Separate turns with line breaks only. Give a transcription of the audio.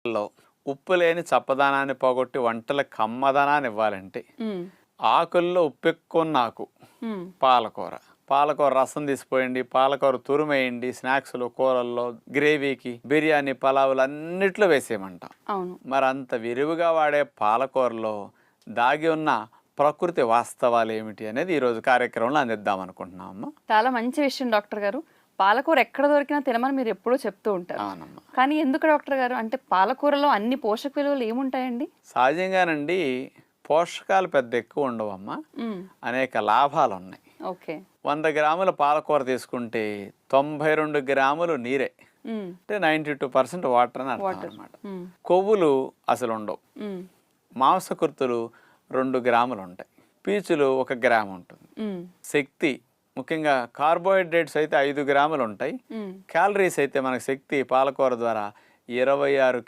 లో ఉప్పు లేని చప్పదనాన్ని పోగొట్టి వంటల కమ్మదనాన్ని ఇవ్వాలంటే ఆకుల్లో ఉప్పు ఎక్కువ ఉన్న ఆకు పాలకూర. పాలకూర రసం తీసిపోయండి, పాలకూర తురుమేయండి, స్నాక్స్లో, కూరల్లో, గ్రేవీకి, బిర్యానీ, పలావులు అన్నిట్లో వేసేయమంటాం. మరి అంత విరివిగా వాడే పాలకూరలో దాగి ఉన్న ప్రకృతి వాస్తవాలు ఏమిటి అనేది ఈరోజు కార్యక్రమంలో అందిద్దాం అనుకుంటున్నాం అమ్మ.
చాలా మంచి విషయం డాక్టర్ గారు. పాలకూర ఎక్కడ దొరికినా తినమని మీరు ఎప్పుడూ చెప్తూ ఉంటారు.
అవునమ్మా.
కానీ ఎందుకు డాక్టర్ గారు, అంటే పాలకూరలో అన్ని పోషక విలువలు ఏముంటాయండి?
సహజంగానండి పోషకాలు పెద్ద ఎక్కువ ఉండవమ్మా, అనేక లాభాలు ఉన్నాయి.
ఓకే.
100 గ్రాముల పాలకూర తీసుకుంటే 92 గ్రాములు నీరే, అంటే 92% వాటర్ అని అర్థం అనమాట. కొవ్వులు అసలు ఉండవు. మాంసకృతులు 2 గ్రాములు ఉంటాయి. పీచులు 1 గ్రాము ఉంటుంది. శక్తి ముఖ్యంగా కార్బోహైడ్రేట్స్ అయితే 5 గ్రాములు ఉంటాయి. క్యాలరీస్ అయితే మనకు శక్తి పాలకూర ద్వారా 26